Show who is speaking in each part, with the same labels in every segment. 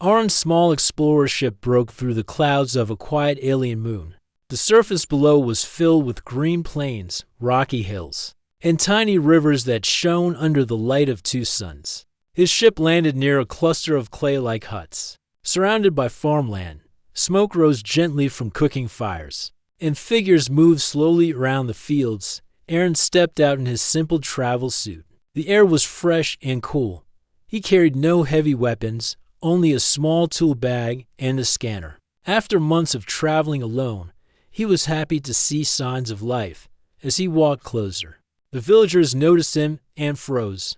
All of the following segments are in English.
Speaker 1: Aaron's small explorer ship broke through the clouds of a quiet alien moon. The surface below was filled with green plains, rocky hills, and tiny rivers that shone under the light of two suns. His ship landed near a cluster of clay-like huts. Surrounded by farmland, smoke rose gently from cooking fires, and figures moved slowly around the fields. Aaron stepped out in his simple travel suit. The air was fresh and cool. He carried no heavy weapons, only a small tool bag and a scanner. After months of traveling alone, he was happy to see signs of life. As he walked closer, the villagers noticed him and froze.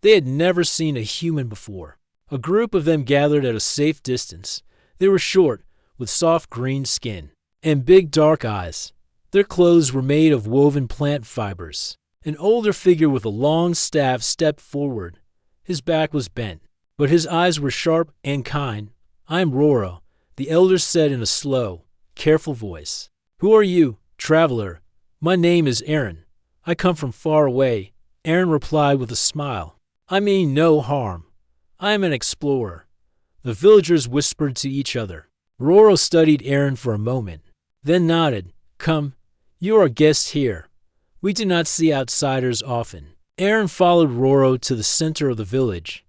Speaker 1: They had never seen a human before. A group of them gathered at a safe distance. They were short, with soft green skin and big dark eyes. Their clothes were made of woven plant fibers. An older figure with a long staff stepped forward. His back was bent, but his eyes were sharp and kind. "I am Roro," the elder said in a slow, careful voice. "Who are you, traveler?" "My name is Aaron. I come from far away," Aaron replied with a smile. "I mean no harm. I am an explorer." The villagers whispered to each other. Roro studied Aaron for a moment, then nodded. "Come, you are guests here. We do not see outsiders often." Aaron followed Roro to the center of the village.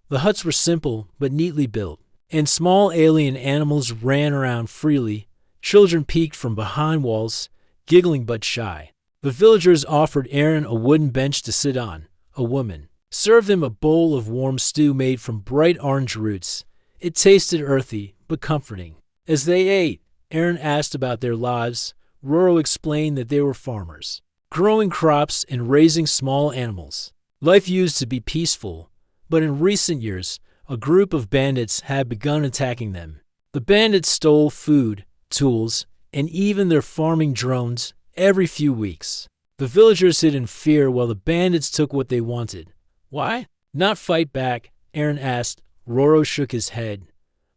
Speaker 1: The huts were simple but neatly built, and small alien animals ran around freely. Children peeked from behind walls, giggling but shy. The villagers offered Aaron a wooden bench to sit on. A woman served him a bowl of warm stew made from bright orange roots. It tasted earthy but comforting. As they ate, Aaron asked about their lives. Roro explained that they were farmers, growing crops and raising small animals. Life used to be peaceful, but in recent years, a group of bandits had begun attacking them. The bandits stole food, tools, and even their farming drones every few weeks. The villagers hid in fear while the bandits took what they wanted. "Why not fight back?" Aaron asked. Roro shook his head.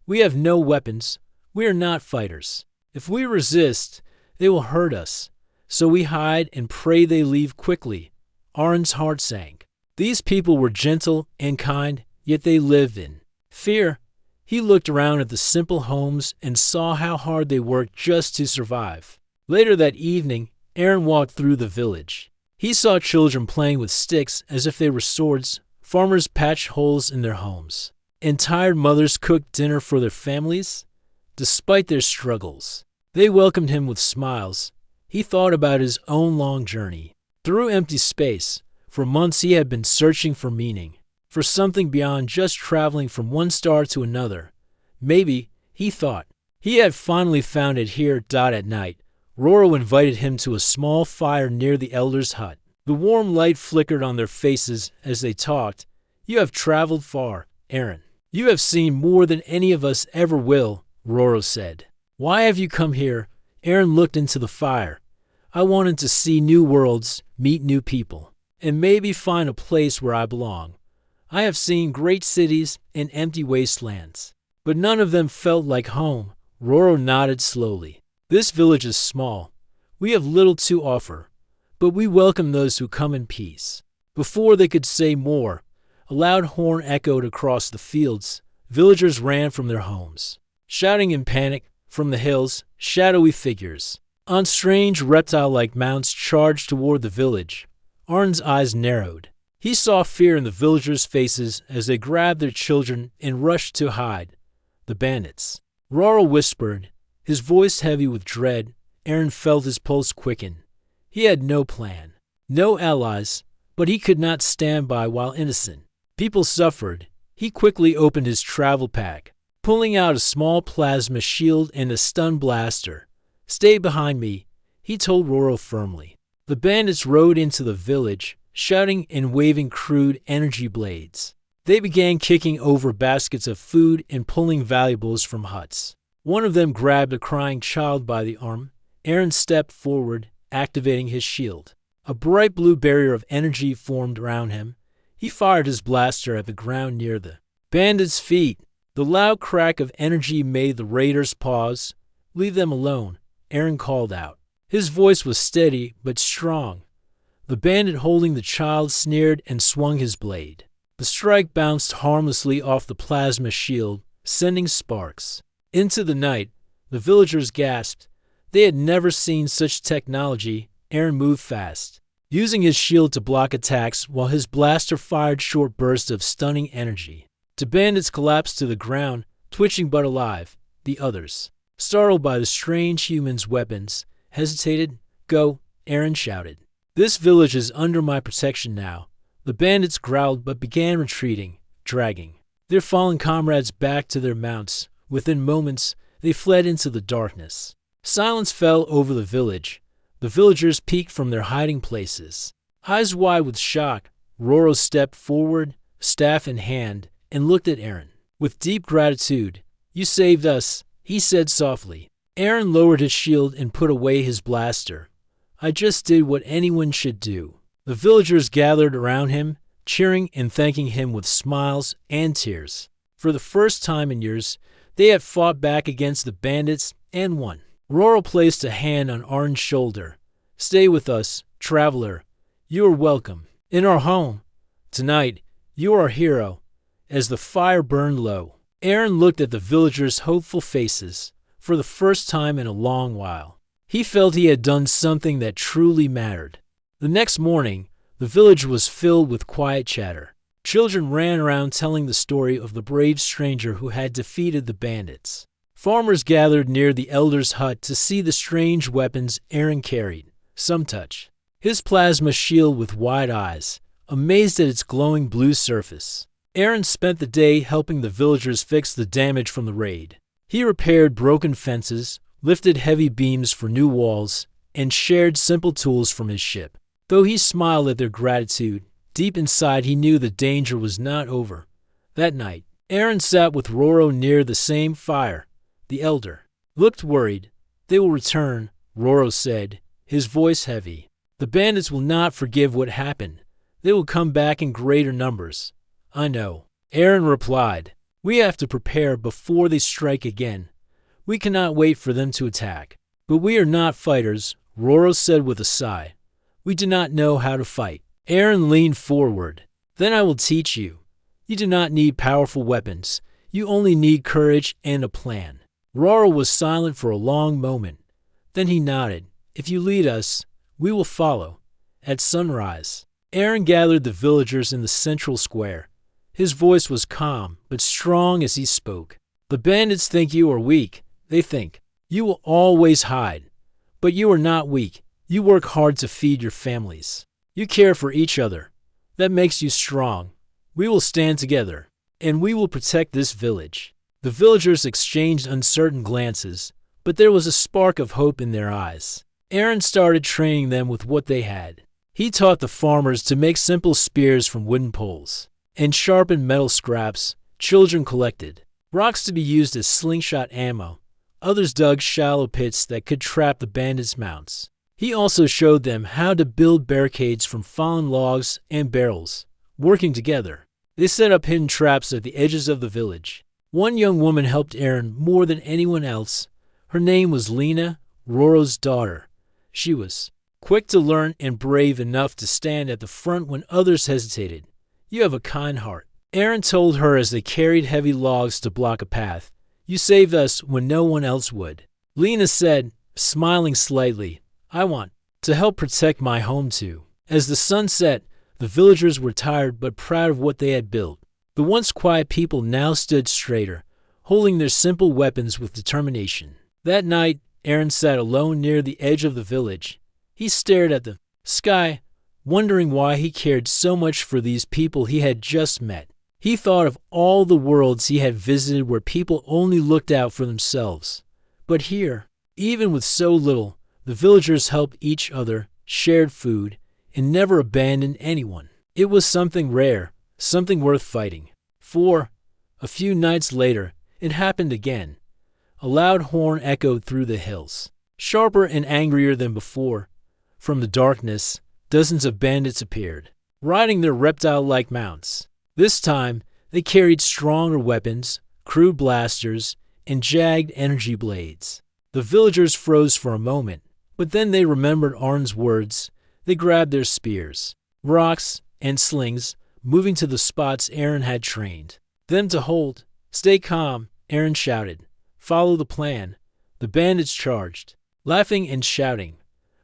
Speaker 1: "We have no weapons. We are not fighters. If we resist, they will hurt us. So we hide and pray they leave quickly." Aaron's heart sank. These people were gentle and kind, yet they lived in fear. He looked around at the simple homes and saw how hard they worked just to survive. Later that evening, Aaron walked through the village. He saw children playing with sticks as if they were swords. Farmers patched holes in their homes, and tired mothers cooked dinner for their families. Despite their struggles, they welcomed him with smiles. He thought about his own long journey through empty space. For months he had been searching for meaning, for something beyond just traveling from one star to another. Maybe, he thought, he had finally found it here. At night, Roro invited him to a small fire near the elder's hut. The warm light flickered on their faces as they talked. "You have traveled far, Aaron. You have seen more than any of us ever will," Roro said. "Why have you come here?" Aaron looked into the fire. "I wanted to see new worlds, meet new people, and maybe find a place where I belong. I have seen great cities and empty wastelands, but none of them felt like home." Roro nodded slowly. "This village is small. We have little to offer, but we welcome those who come in peace." Before they could say more, a loud horn echoed across the fields. Villagers ran from their homes, shouting in panic. From the hills, shadowy figures on strange reptile-like mounts charged toward the village. Aaron's eyes narrowed. He saw fear in the villagers' faces as they grabbed their children and rushed to hide. "The bandits," Roro whispered, his voice heavy with dread. Aaron felt his pulse quicken. He had no plan, no allies, but he could not stand by while innocent people suffered. He quickly opened his travel pack, pulling out a small plasma shield and a stun blaster. "Stay behind me," he told Roro firmly. The bandits rode into the village, shouting and waving crude energy blades. They began kicking over baskets of food and pulling valuables from huts. One of them grabbed a crying child by the arm. Aaron stepped forward, activating his shield. A bright blue barrier of energy formed around him. He fired his blaster at the ground near the bandits' feet. The loud crack of energy made the raiders pause. "Leave them alone," Aaron called out. His voice was steady but strong. The bandit holding the child sneered and swung his blade. The strike bounced harmlessly off the plasma shield. sending sparks. Into the night, the villagers gasped. They had never seen such technology. Aaron moved fast, using his shield to block attacks while his blaster fired short bursts of stunning energy. The bandits collapsed to the ground, twitching but alive. The others, startled by the strange humans' weapons, hesitated. "Go," Aaron shouted. "This village is under my protection now." The bandits growled but began retreating, dragging their fallen comrades back to their mounts. Within moments, they fled into the darkness. Silence fell over the village. The villagers peeked from their hiding places. Eyes wide with shock, Roro stepped forward, staff in hand, and looked at Aaron. With deep gratitude, "You saved us," he said softly. Aaron lowered his shield and put away his blaster. "I just did what anyone should do." The villagers gathered around him, cheering and thanking him with smiles and tears. For the first time in years, they had fought back against the bandits and won. Roro placed a hand on Aaron's shoulder. "Stay with us, traveler. You are welcome in our home. Tonight, you are our hero." As the fire burned low, Aaron looked at the villagers' hopeful faces. For the first time in a long while, he felt he had done something that truly mattered. The next morning, the village was filled with quiet chatter. Children ran around telling the story of the brave stranger who had defeated the bandits. Farmers gathered near the elder's hut to see the strange weapons Aaron carried. Some touched his plasma shield with wide eyes, amazed at its glowing blue surface. Aaron spent the day helping the villagers fix the damage from the raid. He repaired broken fences, lifted heavy beams for new walls, and shared simple tools from his ship. Though he smiled at their gratitude, deep inside he knew the danger was not over. That night, Aaron sat with Roro near the same fire. The elder looked worried. "They will return," Roro said, his voice heavy. "The bandits will not forgive what happened. They will come back in greater numbers." "I know," Aaron replied. "We have to prepare before they strike again. We cannot wait for them to attack." "But we are not fighters," Roro said with a sigh. "We do not know how to fight." Aaron leaned forward. "Then I will teach you. You do not need powerful weapons. You only need courage and a plan." Roro was silent for a long moment. Then he nodded. "If you lead us, we will follow." At sunrise, Aaron gathered the villagers in the central square. His voice was calm but strong as he spoke. "The bandits think you are weak. They think you will always hide. But you are not weak. You work hard to feed your families. You care for each other. That makes you strong. We will stand together, and we will protect this village." The villagers exchanged uncertain glances, but there was a spark of hope in their eyes. Aaron started training them with what they had. He taught the farmers to make simple spears from wooden poles and sharpened metal scraps. Children collected rocks to be used as slingshot ammo. Others dug shallow pits that could trap the bandits' mounts. He also showed them how to build barricades from fallen logs and barrels. Working together, they set up hidden traps at the edges of the village. One young woman helped Aaron more than anyone else. Her name was Lena, Roro's daughter. She was quick to learn and brave enough to stand at the front when others hesitated. "You have a kind heart," Aaron told her as they carried heavy logs to block a path. "You saved us when no one else would." Lena said, smiling slightly, "I want to help protect my home too." As the sun set, the villagers were tired but proud of what they had built. The once quiet people now stood straighter, holding their simple weapons with determination. That night, Aaron sat alone near the edge of the village. He stared at the sky, wondering why he cared so much for these people he had just met. He thought of all the worlds he had visited where people only looked out for themselves. But here, even with so little, the villagers helped each other, shared food, and never abandoned anyone. It was something rare, something worth fighting for. A few nights later, it happened again. A loud horn echoed through the hills, sharper and angrier than before. From the darkness, dozens of bandits appeared, riding their reptile-like mounts. This time, they carried stronger weapons, crude blasters, and jagged energy blades. The villagers froze for a moment, but then they remembered Arn's words. They grabbed their spears, rocks, and slings, moving to the spots Aaron had trained them to hold. "Stay calm," Aaron shouted. "Follow the plan." The bandits charged, laughing and shouting.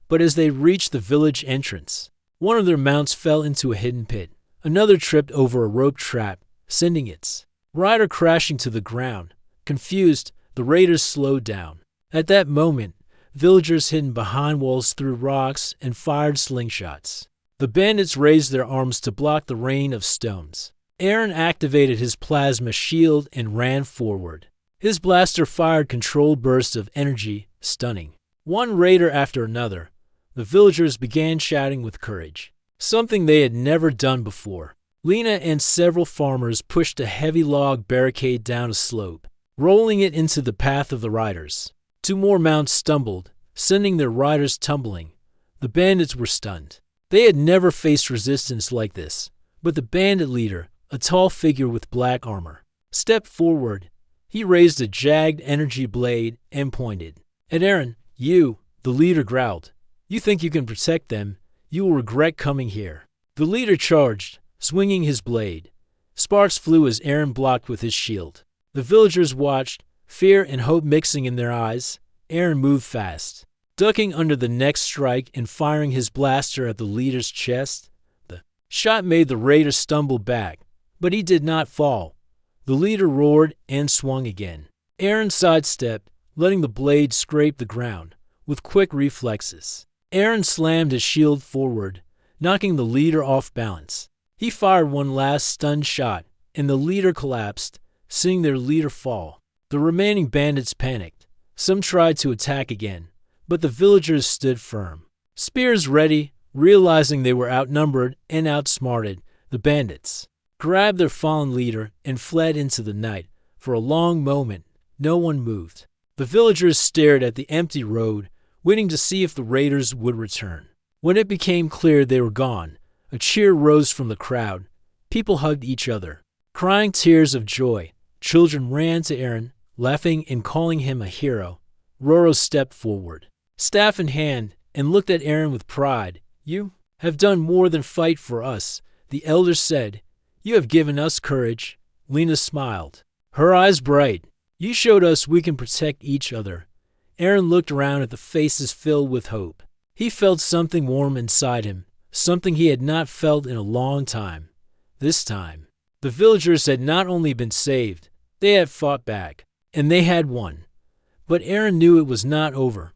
Speaker 1: But as they reached the village entrance, one of their mounts fell into a hidden pit. Another tripped over a rope trap, sending its rider crashing to the ground. Confused, the raiders slowed down. At that moment, villagers hidden behind walls threw rocks and fired slingshots. The bandits raised their arms to block the rain of stones. Aaron activated his plasma shield and ran forward. His blaster fired controlled bursts of energy, stunning one raider after another. The villagers began shouting with courage, something they had never done before. Lena and several farmers pushed a heavy log barricade down a slope, rolling it into the path of the riders. Two more mounts stumbled, sending their riders tumbling. The bandits were stunned. They had never faced resistance like this, but the bandit leader, a tall figure with black armor, stepped forward. He raised a jagged energy blade and pointed at Aaron. "You," the leader growled. "You think you can protect them? You will regret coming here." The leader charged, swinging his blade. Sparks flew as Aaron blocked with his shield. The villagers watched, fear and hope mixing in their eyes. Aaron moved fast, ducking under the next strike and firing his blaster at the leader's chest. The shot made the raider stumble back, but he did not fall. The leader roared and swung again. Aaron sidestepped, letting the blade scrape the ground. With quick reflexes, Aaron slammed his shield forward, knocking the leader off balance. He fired one last stunned shot, and the leader collapsed, seeing their leader fall. The remaining bandits panicked. Some tried to attack again, but the villagers stood firm, spears ready. Realizing they were outnumbered and outsmarted, the bandits grabbed their fallen leader and fled into the night. For a long moment, no one moved. The villagers stared at the empty road, waiting to see if the raiders would return. When it became clear they were gone, a cheer rose from the crowd. People hugged each other, crying tears of joy. Children ran to Aaron, laughing and calling him a hero. Roro stepped forward, staff in hand, and looked at Aaron with pride. "You have done more than fight for us," the elder said. "You have given us courage." Lena smiled, her eyes bright. "You showed us we can protect each other." Aaron looked around at the faces filled with hope. He felt something warm inside him, something he had not felt in a long time. This time, the villagers had not only been saved, they had fought back, and they had won. But Aaron knew it was not over.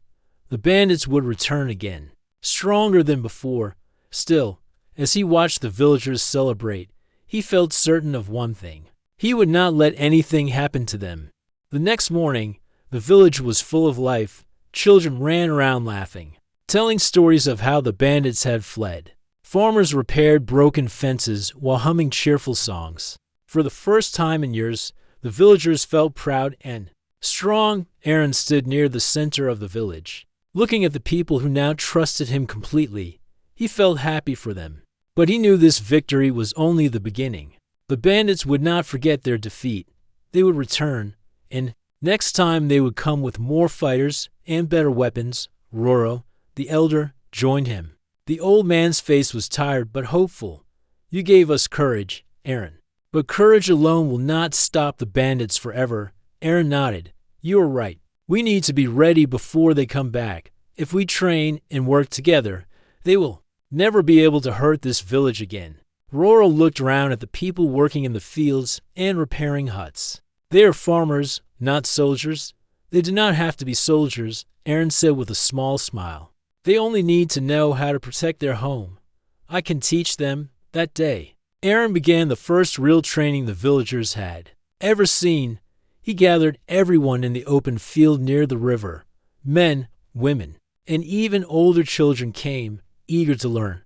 Speaker 1: The bandits would return again, stronger than before. Still, as he watched the villagers celebrate, he felt certain of one thing. He would not let anything happen to them. The next morning, the village was full of life. Children ran around laughing, telling stories of how the bandits had fled. Farmers repaired broken fences while humming cheerful songs. For the first time in years, the villagers felt proud and strong. Aaron stood near the center of the village, looking at the people who now trusted him completely. He felt happy for them. But he knew this victory was only the beginning. The bandits would not forget their defeat. They would return, and next time they would come with more fighters and better weapons. Roro, the elder, joined him. The old man's face was tired but hopeful. "You gave us courage, Aaron. But courage alone will not stop the bandits forever." Aaron nodded. "You are right. We need to be ready before they come back. If we train and work together, they will never be able to hurt this village again." Roro looked around at the people working in the fields and repairing huts. "They are farmers, not soldiers." "They do not have to be soldiers," Aaron said with a small smile. "They only need to know how to protect their home. I can teach them." That day, Aaron began the first real training the villagers had ever seen. He gathered everyone in the open field near the river. Men, women, and even older children came, eager to learn.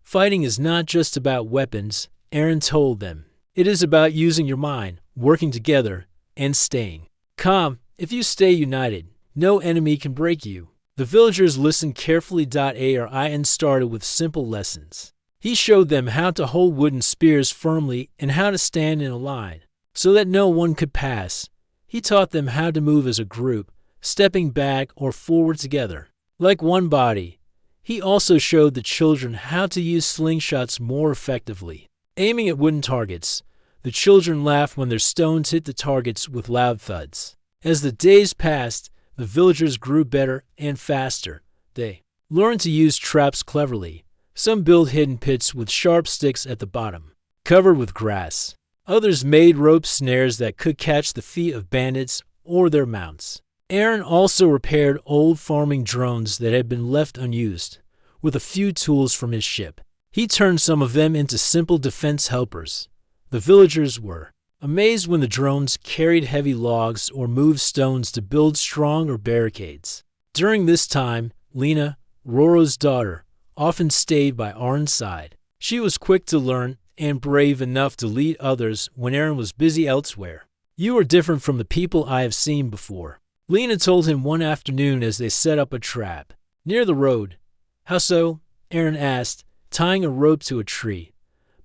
Speaker 1: "Fighting is not just about weapons," Aaron told them. "It is about using your mind, working together, and staying calm. If you stay united, no enemy can break you." The villagers listened carefully. Aaron started with simple lessons. He showed them how to hold wooden spears firmly and how to stand in a line so that no one could pass. He taught them how to move as a group, stepping back or forward together, like one body. He also showed the children how to use slingshots more effectively, aiming at wooden targets. The children laughed when their stones hit the targets with loud thuds. As the days passed, the villagers grew better and faster. They learned to use traps cleverly. Some built hidden pits with sharp sticks at the bottom, covered with grass. Others made rope snares that could catch the feet of bandits or their mounts. Aaron also repaired old farming drones that had been left unused, with a few tools from his ship. He turned some of them into simple defense helpers. The villagers were amazed when the drones carried heavy logs or moved stones to build stronger barricades. During this time, Lena, Roro's daughter, often stayed by Aaron's side. She was quick to learn and brave enough to lead others when Aaron was busy elsewhere. "You are different from the people I have seen before," Lena told him one afternoon as they set up a trap near the road. "How so?" Aaron asked, tying a rope to a tree.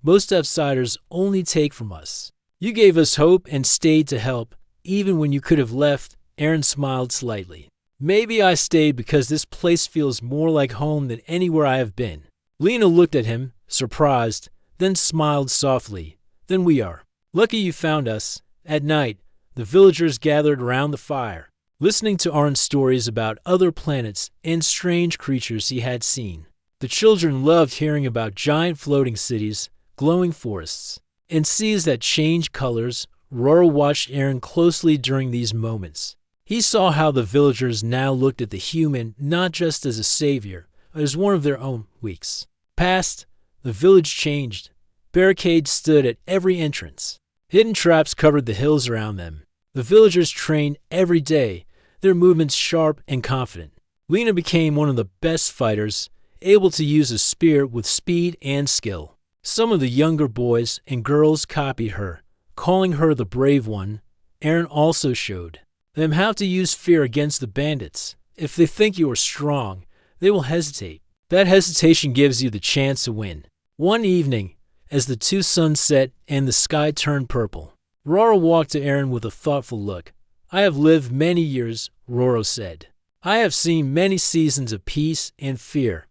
Speaker 1: "Most outsiders only take from us. You gave us hope and stayed to help, even when you could have left." Aaron smiled slightly. "Maybe I stayed because this place feels more like home than anywhere I have been." Lena looked at him, surprised, then smiled softly. "Then we are lucky you found us." At night, the villagers gathered around the fire, listening to Aaron's stories about other planets and strange creatures he had seen. The children loved hearing about giant floating cities, glowing forests, and seas that change colors. Roro watched Aaron closely during these moments. He saw how the villagers now looked at the human not just as a savior, but as one of their own. Weeks passed. The village changed. Barricades stood at every entrance. Hidden traps covered the hills around them. The villagers trained every day, their movements sharp and confident. Lena became one of the best fighters, able to use a spear with speed and skill. Some of the younger boys and girls copied her, calling her the brave one. Aaron also showed them how to use fear against the bandits. If they think you are strong, they will hesitate. That hesitation gives you the chance to win. One evening, as the two suns set and the sky turned purple, Roro walked to Aaron with a thoughtful look. "I have lived many years," Roro said. "I have seen many seasons of peace and fear,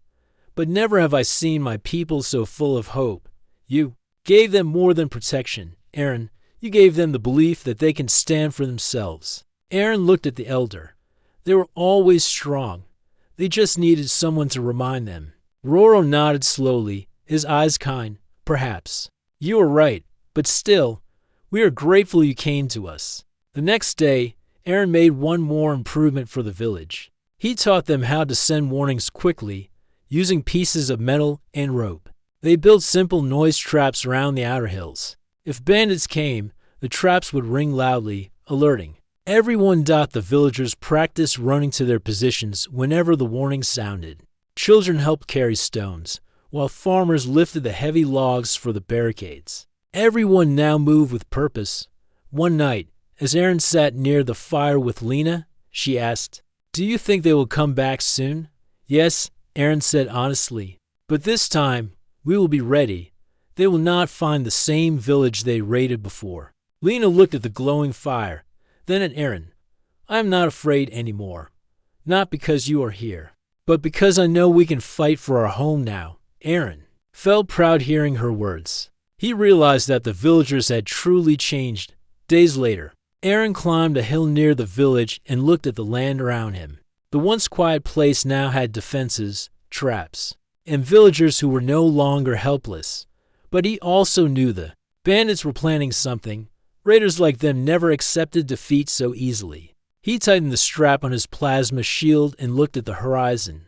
Speaker 1: but never have I seen my people so full of hope. You gave them more than protection, Aaron. You gave them the belief that they can stand for themselves." Aaron looked at the elder. They were always strong. They just needed someone to remind them. Roro nodded slowly, his eyes kind. "Perhaps. You are right, but still, we are grateful you came to us." The next day, Aaron made one more improvement for the village. He taught them how to send warnings quickly, using pieces of metal and rope. They built simple noise traps around the outer hills. If bandits came, the traps would ring loudly, alerting everyone. The villagers practiced running to their positions whenever the warning sounded. Children helped carry stones, while farmers lifted the heavy logs for the barricades. Everyone now moved with purpose. One night, as Aaron sat near the fire with Lena, she asked, "Do you think they will come back soon?" "Yes," Aaron said honestly. "But this time, we will be ready. They will not find the same village they raided before." Lena looked at the glowing fire, then at Aaron. "I am not afraid anymore. Not because you are here, but because I know we can fight for our home now." Aaron felt proud hearing her words. He realized that the villagers had truly changed. Days later, Aaron climbed a hill near the village and looked at the land around him. The once quiet place now had defenses, traps, and villagers who were no longer helpless. But he also knew the bandits were planning something. Raiders like them never accepted defeat so easily. He tightened the strap on his plasma shield and looked at the horizon.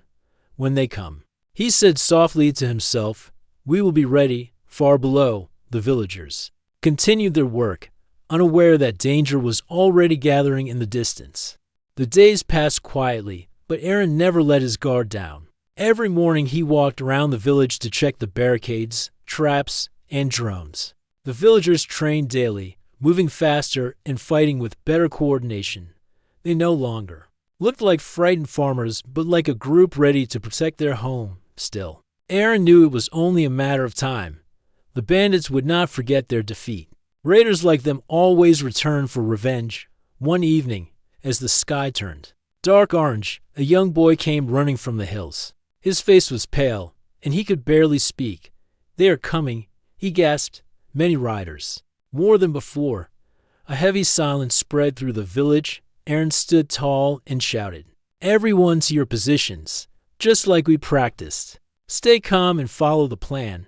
Speaker 1: "When they come," he said softly to himself, "we will be ready." Far below, the villagers continued their work, unaware that danger was already gathering in the distance. The days passed quietly, but Aaron never let his guard down. Every morning he walked around the village to check the barricades, traps, and drones. The villagers trained daily, moving faster and fighting with better coordination. They no longer looked like frightened farmers, but like a group ready to protect their home. Still, Aaron knew it was only a matter of time. The bandits would not forget their defeat. Raiders like them always returned for revenge. One evening, as the sky turned dark orange, a young boy came running from the hills. His face was pale, and he could barely speak. "They are coming," he gasped. "Many riders." More than before, a heavy silence spread through the village. Aaron stood tall and shouted, "Everyone to your positions, just like we practiced. Stay calm and follow the plan."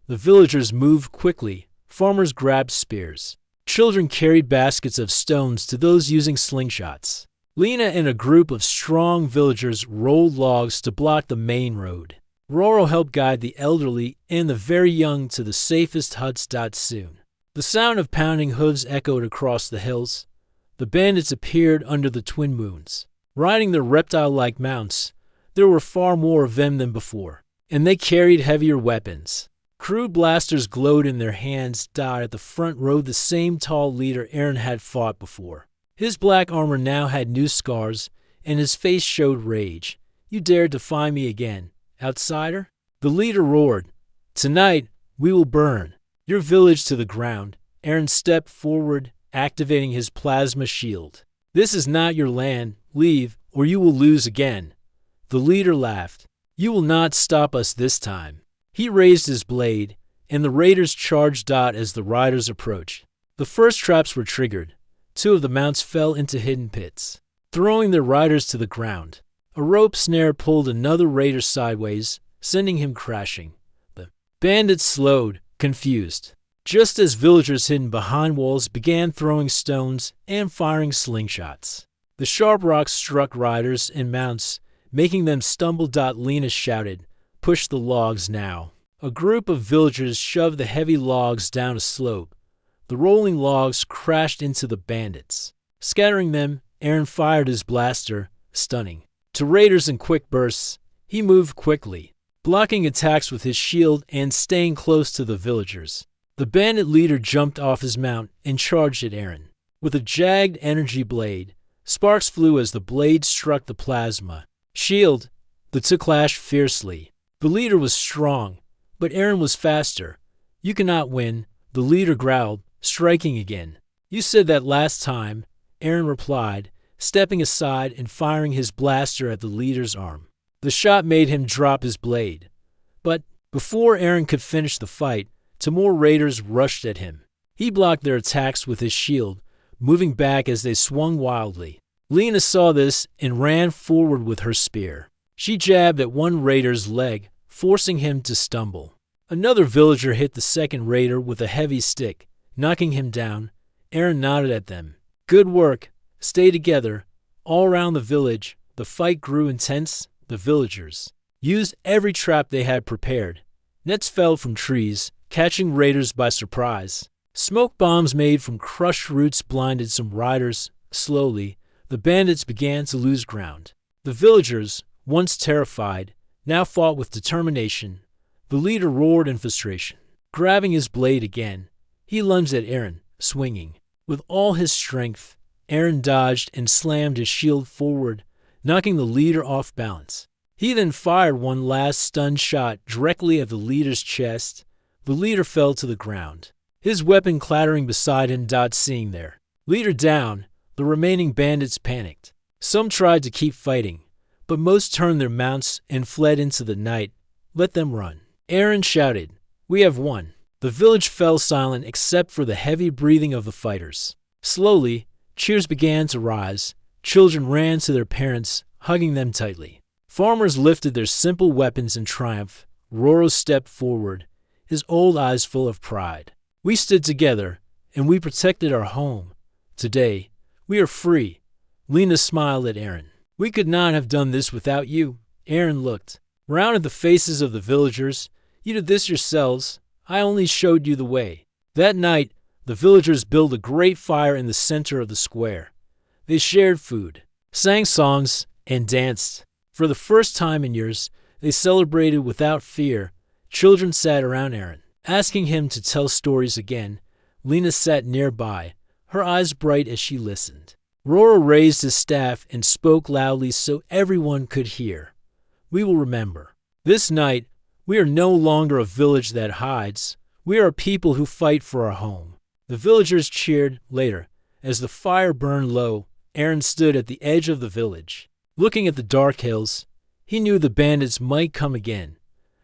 Speaker 1: The villagers moved quickly. Farmers grabbed spears. Children carried baskets of stones to those using slingshots. Lena and a group of strong villagers rolled logs to block the main road. Roro helped guide the elderly and the very young to the safest huts. Soon, the sound of pounding hooves echoed across the hills. The bandits appeared under the twin moons. Riding their reptile-like mounts, there were far more of them than before, and they carried heavier weapons. Crude blasters glowed in their hands. At the front rode the same tall leader Aaron had fought before. His black armor now had new scars, and his face showed rage. "You dared defy me again, outsider?" The leader roared. "Tonight, we will burn your village to the ground." Aaron stepped forward, activating his plasma shield. "This is not your land. Leave, or you will lose again." The leader laughed. "You will not stop us this time." He raised his blade, and the raiders charged. As the riders approached, the first traps were triggered. Two of the mounts fell into hidden pits, throwing their riders to the ground. A rope snare pulled another raider sideways, sending him crashing. The bandits slowed, confused, just as villagers hidden behind walls began throwing stones and firing slingshots. The sharp rocks struck riders and mounts, making them stumble. Lena shouted, "Push the logs now." A group of villagers shoved the heavy logs down a slope. The rolling logs crashed into the bandits. Scattering them, Aaron fired his blaster, stunning. To raiders in quick bursts, he moved quickly, blocking attacks with his shield and staying close to the villagers. The bandit leader jumped off his mount and charged at Aaron. With a jagged energy blade, sparks flew as the blade struck the plasma shield. The two clashed fiercely. The leader was strong, but Aaron was faster. "You cannot win," the leader growled, striking again. "You said that last time," Aaron replied, stepping aside and firing his blaster at the leader's arm. The shot made him drop his blade. But before Aaron could finish the fight, two more raiders rushed at him. He blocked their attacks with his shield, moving back as they swung wildly. Lena saw this and ran forward with her spear. She jabbed at one raider's leg, forcing him to stumble. Another villager hit the second raider with a heavy stick, knocking him down. Aaron nodded at them. "Good work. Stay together." All around the village, the fight grew intense. The villagers used every trap they had prepared. Nets fell from trees, catching raiders by surprise. Smoke bombs made from crushed roots blinded some riders. Slowly, the bandits began to lose ground. The villagers, once terrified, now fought with determination. The leader roared in frustration. Grabbing his blade again, he lunged at Aaron, swinging. With all his strength, Aaron dodged and slammed his shield forward, knocking the leader off balance. He then fired one last stun shot directly at the leader's chest. The leader fell to the ground, his weapon clattering beside him. Seeing their leader down, the remaining bandits panicked. Some tried to keep fighting, but most turned their mounts and fled into the night. "Let them run." Aaron shouted, "We have won." The village fell silent except for the heavy breathing of the fighters. Slowly, cheers began to rise. Children ran to their parents, hugging them tightly. Farmers lifted their simple weapons in triumph. Roro stepped forward, his old eyes full of pride. "We stood together, and we protected our home. Today, we are free." Lena smiled at Aaron. "We could not have done this without you." Aaron looked round at the faces of the villagers. "You did this yourselves. I only showed you the way." That night, the villagers built a great fire in the center of the square. They shared food, sang songs, and danced. For the first time in years, they celebrated without fear. Children sat around Aaron, asking him to tell stories again. Lena sat nearby, her eyes bright as she listened. Roro raised his staff and spoke loudly so everyone could hear. "We will remember. This night, we are no longer a village that hides. We are a people who fight for our home." The villagers cheered. Later, as the fire burned low, Aaron stood at the edge of the village. Looking at the dark hills, he knew the bandits might come again.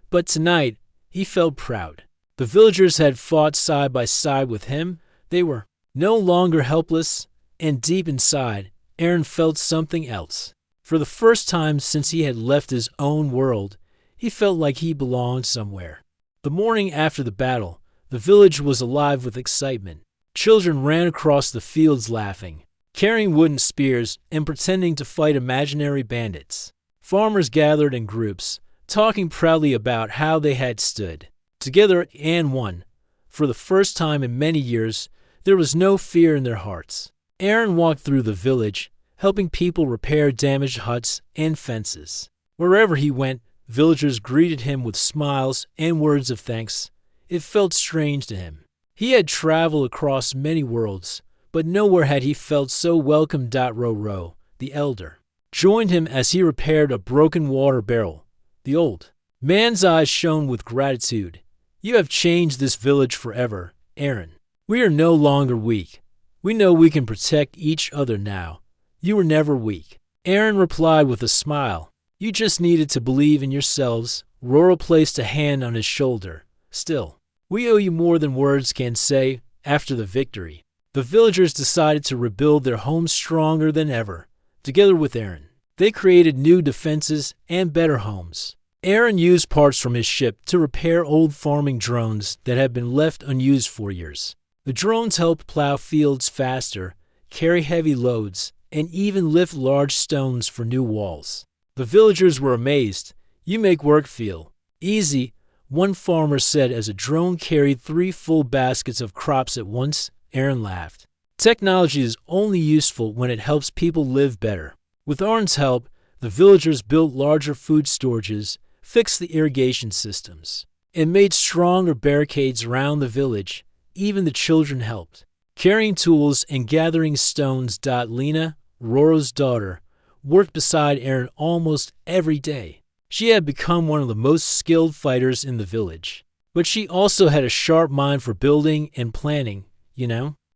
Speaker 1: But tonight, he felt proud. The villagers had fought side by side with him. They were no longer helpless, and deep inside, Aaron felt something else. For the first time since he had left his own world, he felt like he belonged somewhere. The morning after the battle, the village was alive with excitement. Children ran across the fields laughing, carrying wooden spears and pretending to fight imaginary bandits. Farmers gathered in groups, talking proudly about how they had stood together and won. For the first time in many years, there was no fear in their hearts. Aaron walked through the village, helping people repair damaged huts and fences. Wherever he went, villagers greeted him with smiles and words of thanks. It felt strange to him. He had traveled across many worlds, but nowhere had he felt so welcome. Roro, the elder, joined him as he repaired a broken water barrel. The old man's eyes shone with gratitude. You have changed this village forever, Aaron. We are no longer weak. We know we can protect each other now. You were never weak. Aaron replied with a smile. You just needed to believe in yourselves. Roro placed a hand on his shoulder. Still, we owe you more than words can say. After the victory, the villagers decided to rebuild their homes stronger than ever. Together with Aaron, they created new defenses and better homes. Aaron used parts from his ship to repair old farming drones that had been left unused for years. The drones helped plow fields faster, carry heavy loads, and even lift large stones for new walls. The villagers were amazed. You make work feel easy, one farmer said as a drone carried 3 full baskets of crops at once. Aaron laughed. Technology is only useful when it helps people live better. With Aaron's help, the villagers built larger food storages, fixed the irrigation systems, and made stronger barricades around the village. Even the children helped, carrying tools and gathering stones. Lena, Roro's daughter, worked beside Aaron almost every day. She had become one of the most skilled fighters in the village, but she also had a sharp mind for building and planning,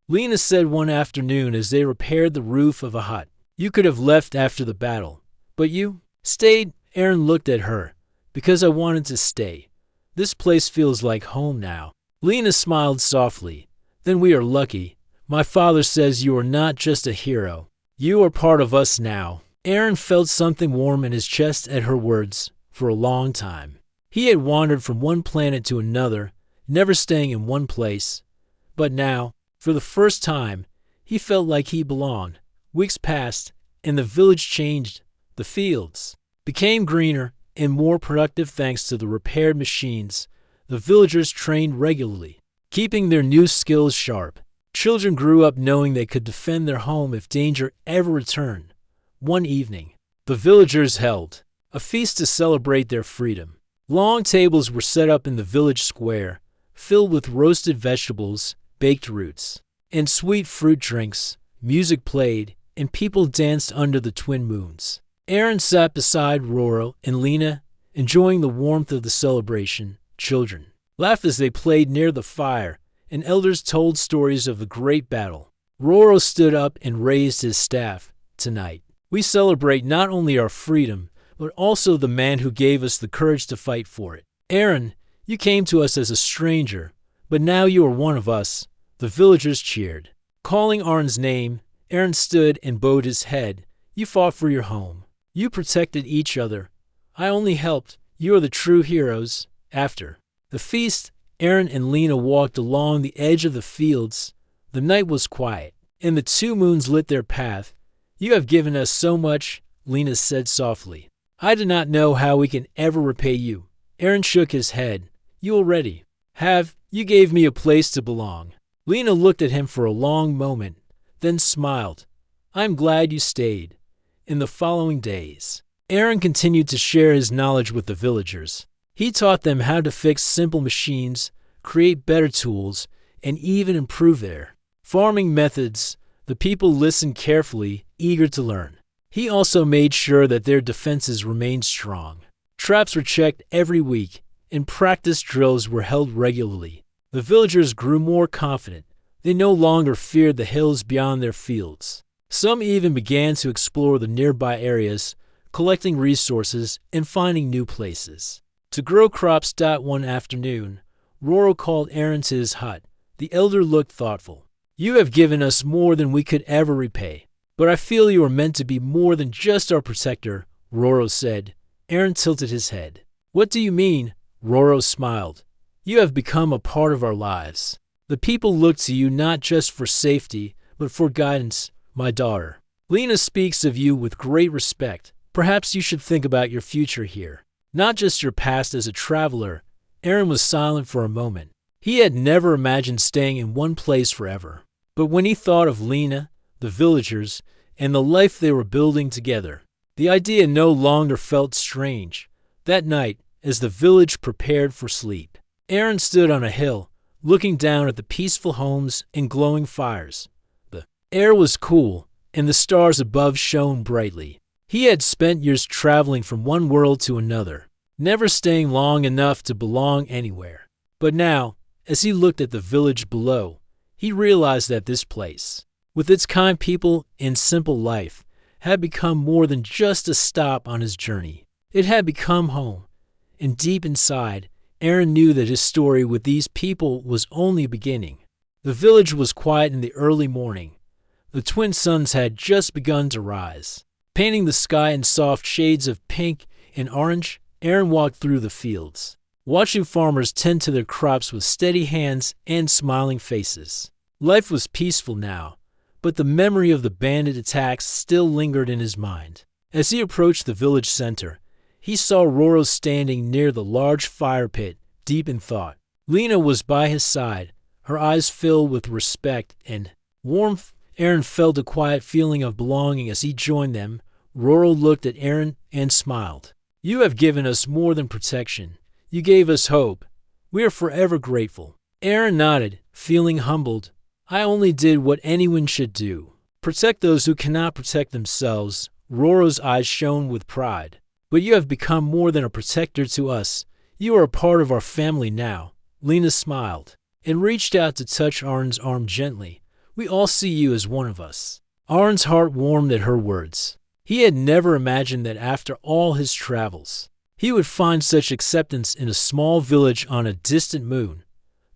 Speaker 1: Lena said one afternoon as they repaired the roof of a hut. You could have left after the battle, but you stayed. Aaron looked at her. Because I wanted to stay. This place feels like home now. Lena smiled softly. Then we are lucky. My father says you are not just a hero. You are part of us now. Aaron felt something warm in his chest at her words. For a long time, he had wandered from one planet to another, never staying in one place. But now, for the first time, he felt like he belonged. Weeks passed, and the village changed. The fields became greener and more productive thanks to the repaired machines. The villagers trained regularly, keeping their new skills sharp. Children grew up knowing they could defend their home if danger ever returned. One evening, the villagers held a feast to celebrate their freedom. Long tables were set up in the village square, filled with roasted vegetables, baked roots, and sweet fruit drinks. Music played, and people danced under the twin moons. Aaron sat beside Roro and Lena, enjoying the warmth of the celebration. Children laughed as they played near the fire, and elders told stories of the great battle. Roro stood up and raised his staff. Tonight, we celebrate not only our freedom, but also the man who gave us the courage to fight for it. Aaron, you came to us as a stranger, but now you are one of us. The villagers cheered. Calling Aaron's name, Aaron stood and bowed his head. You fought for your home. You protected each other. I only helped. You are the true heroes. After the feast, Aaron and Lena walked along the edge of the fields. The night was quiet, and the 2 moons lit their path. You have given us so much, Lena said softly. I do not know how we can ever repay you. Aaron shook his head. You already have. You gave me a place to belong. Lena looked at him for a long moment, then smiled. I'm glad you stayed. In the following days, Aaron continued to share his knowledge with the villagers. He taught them how to fix simple machines, create better tools, and even improve their farming methods. The people listened carefully, eager to learn. He also made sure that their defenses remained strong. Traps were checked every week, and practice drills were held regularly. The villagers grew more confident. They no longer feared the hills beyond their fields. Some even began to explore the nearby areas, collecting resources and finding new places to grow crops. One afternoon, Roro called Aaron to his hut. The elder looked thoughtful. You have given us more than we could ever repay. But I feel you are meant to be more than just our protector, Roro said. Aaron tilted his head. What do you mean? Roro smiled. You have become a part of our lives. The people look to you not just for safety, but for guidance, my daughter. Lena speaks of you with great respect. Perhaps you should think about your future here, not just your past as a traveler. Aaron was silent for a moment. He had never imagined staying in one place forever. But when he thought of Lena, the villagers, and the life they were building together, the idea no longer felt strange. That night, as the village prepared for sleep, Aaron stood on a hill, looking down at the peaceful homes and glowing fires. The air was cool, and the stars above shone brightly. He had spent years traveling from one world to another, never staying long enough to belong anywhere. But now, as he looked at the village below, he realized that this place, with its kind people and simple life, had become more than just a stop on his journey. It had become home, and deep inside, Aaron knew that his story with these people was only beginning. The village was quiet in the early morning. The twin suns had just begun to rise, painting the sky in soft shades of pink and orange. Aaron walked through the fields, watching farmers tend to their crops with steady hands and smiling faces. Life was peaceful now, but the memory of the bandit attacks still lingered in his mind. As he approached the village center, he saw Roro standing near the large fire pit, deep in thought. Lena was by his side, her eyes filled with respect and warmth. Aaron felt a quiet feeling of belonging as he joined them. Roro looked at Aaron and smiled. You have given us more than protection. You gave us hope. We are forever grateful. Aaron nodded, feeling humbled. I only did what anyone should do. Protect those who cannot protect themselves. Roro's eyes shone with pride. But you have become more than a protector to us. You are a part of our family now. Lena smiled and reached out to touch Aaron's arm gently. We all see you as one of us. Aaron's heart warmed at her words. He had never imagined that after all his travels, he would find such acceptance in a small village on a distant moon.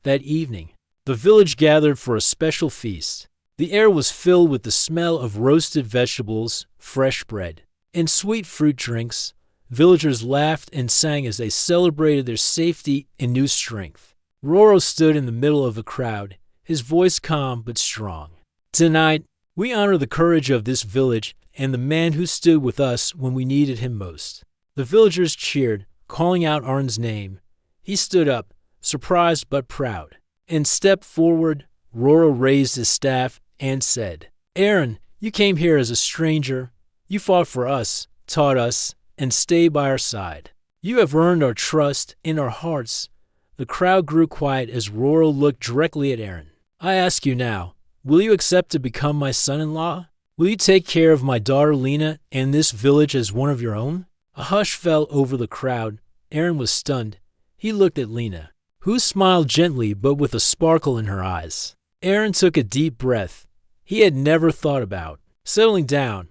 Speaker 1: That evening, the village gathered for a special feast. The air was filled with the smell of roasted vegetables, fresh bread, and sweet fruit drinks. Villagers laughed and sang as they celebrated their safety and new strength. Roro stood in the middle of the crowd, his voice calm but strong. Tonight, we honor the courage of this village and the man who stood with us when we needed him most. The villagers cheered, calling out Aaron's name. He stood up, surprised but proud, and stepped forward. Roro raised his staff and said, Aaron, you came here as a stranger. You fought for us, taught us, and stayed by our side. You have earned our trust in our hearts. The crowd grew quiet as Roro looked directly at Aaron. I ask you now, will you accept to become my son-in-law? Will you take care of my daughter Lena and this village as one of your own? A hush fell over the crowd. Aaron was stunned. He looked at Lena, who smiled gently but with a sparkle in her eyes. Aaron took a deep breath. He had never thought about settling down,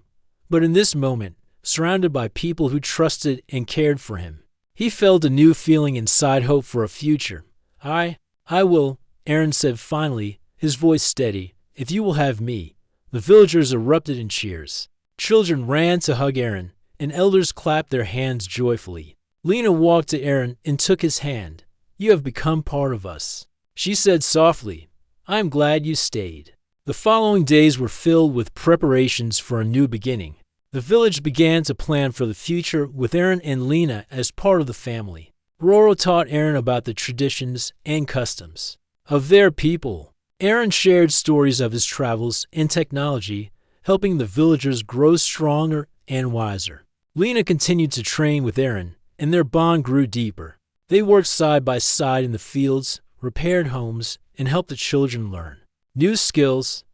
Speaker 1: but in this moment, surrounded by people who trusted and cared for him, he felt a new feeling inside, hope for a future. I will, Aaron said finally, his voice steady. If you will have me. The villagers erupted in cheers. Children ran to hug Aaron, and elders clapped their hands joyfully. Lena walked to Aaron and took his hand. You have become part of us, she said softly. I am glad you stayed. The following days were filled with preparations for a new beginning. The village began to plan for the future with Aaron and Lena as part of the family. Roro taught Aaron about the traditions and customs of their people. Aaron shared stories of his travels and technology, helping the villagers grow stronger and wiser. Lena continued to train with Aaron, and their bond grew deeper. They worked side by side in the fields, repaired homes, and helped the children learn new skills.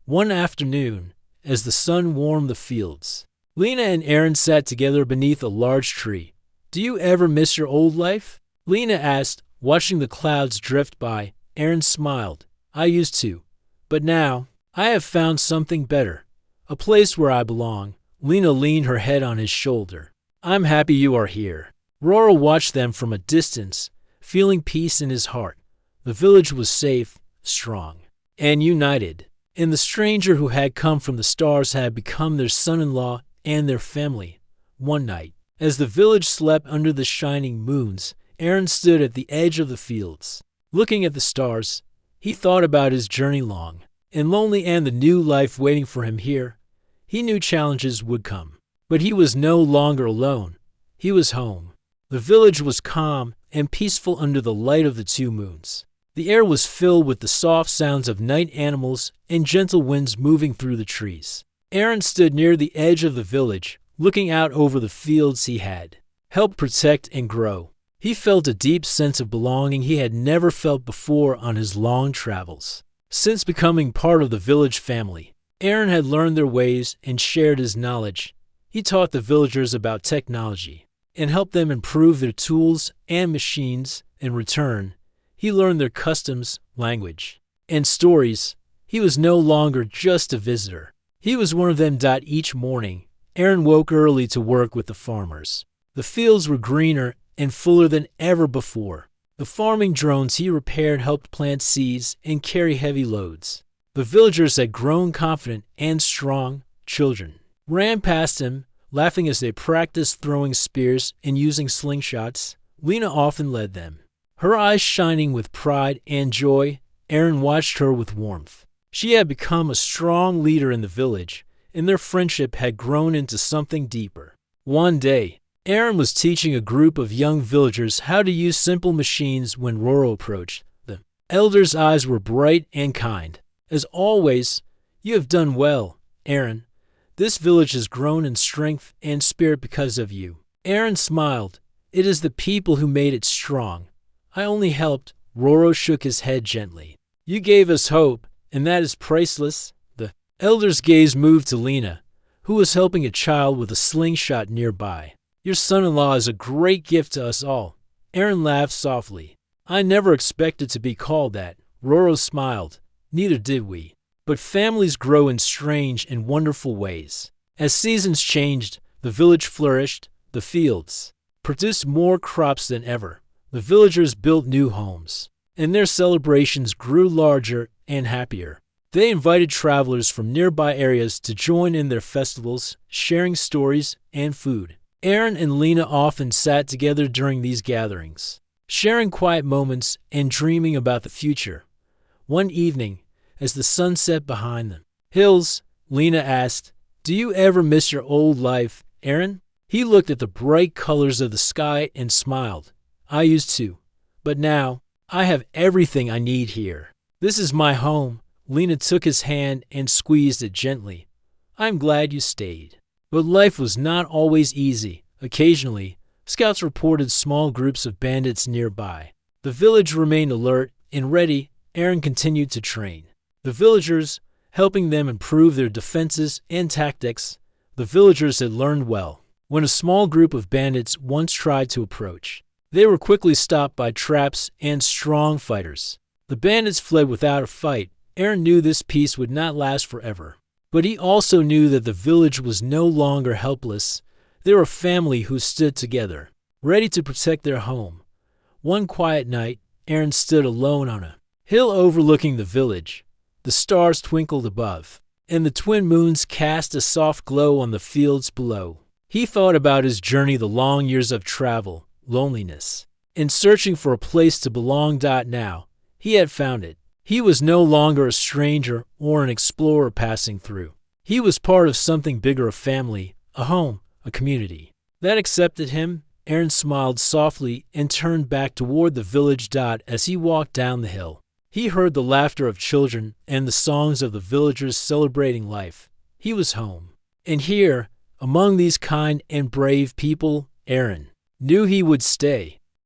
Speaker 1: One afternoon, as the sun warmed the fields, Lena and Aaron sat together beneath a large tree. Do you ever miss your old life? Lena asked, watching the clouds drift by. Aaron smiled. I used to, but now I have found something better, a place where I belong. Lena leaned her head on his shoulder. I'm happy you are here. Roro watched them from a distance, feeling peace in his heart. The village was safe, strong, and united. and the stranger who had come from the stars had become their son-in-law and their family. One night, as the village slept under the shining moons, Aaron stood at the edge of the fields. Looking at the stars, he thought about his journey long and lonely and the new life waiting for him here. He knew challenges would come, but he was no longer alone. He was home. The village was calm and peaceful under the light of the two moons. The air was filled with the soft sounds of night animals and gentle winds moving through the trees. Aaron stood near the edge of the village, looking out over the fields he had helped protect and grow. He felt a deep sense of belonging he had never felt before on his long travels. Since becoming part of the village family, Aaron had learned their ways and shared his knowledge. He taught the villagers about technology and helped them improve their tools and machines. In return, he learned their customs, language, and stories. He was no longer just a visitor. He was one of them. Each morning, Aaron woke early to work with the farmers. The fields were greener and fuller than ever before. The farming drones he repaired helped plant seeds and carry heavy loads. The villagers had grown confident and strong. Children ran past him, laughing as they practiced throwing spears and using slingshots. Lena often led them, her eyes shining with pride and joy. Aaron watched her with warmth. She had become a strong leader in the village, and their friendship had grown into something deeper. One day, Aaron was teaching a group of young villagers how to use simple machines when Roro approached. The elder's eyes were bright and kind. As always, you have done well, Aaron. This village has grown in strength and spirit because of you. Aaron smiled. It is the people who made it strong. I only helped. Roro shook his head gently. You gave us hope, and that is priceless. The elder's gaze moved to Lena, who was helping a child with a slingshot nearby. Your son-in-law is a great gift to us all. Aaron laughed softly. I never expected to be called that. Roro smiled. Neither did we. But families grow in strange and wonderful ways. As seasons changed, the village flourished. The fields produced more crops than ever. The villagers built new homes, and their celebrations grew larger and happier. They invited travelers from nearby areas to join in their festivals, sharing stories and food. Aaron and Lena often sat together during these gatherings, sharing quiet moments and dreaming about the future. One evening, as the sun set behind them, hills, Lena asked, Do you ever miss your old life, Aaron? He looked at the bright colors of the sky and smiled. I used to, but now I have everything I need here. This is my home. Lena took his hand and squeezed it gently. I'm glad you stayed. But life was not always easy. Occasionally, scouts reported small groups of bandits nearby. The village remained alert and ready. Aaron continued to train the villagers, helping them improve their defenses and tactics. The villagers had learned well. When a small group of bandits once tried to approach, they were quickly stopped by traps and strong fighters. The bandits fled without a fight. Aaron knew this peace would not last forever. But he also knew that the village was no longer helpless. They were a family who stood together, ready to protect their home. One quiet night, Aaron stood alone on a hill overlooking the village. The stars twinkled above, and the twin moons cast a soft glow on the fields below. He thought about his journey, the long years of travel, loneliness, and searching for a place to belong. Now, he had found it. He was no longer a stranger or an explorer passing through. He was part of something bigger, a family, a home, a community that accepted him. Aaron smiled softly and turned back toward the village. As he walked down the hill, he heard the laughter of children and the songs of the villagers celebrating life. He was home. And here, among these kind and brave people, Aaron knew he would stay.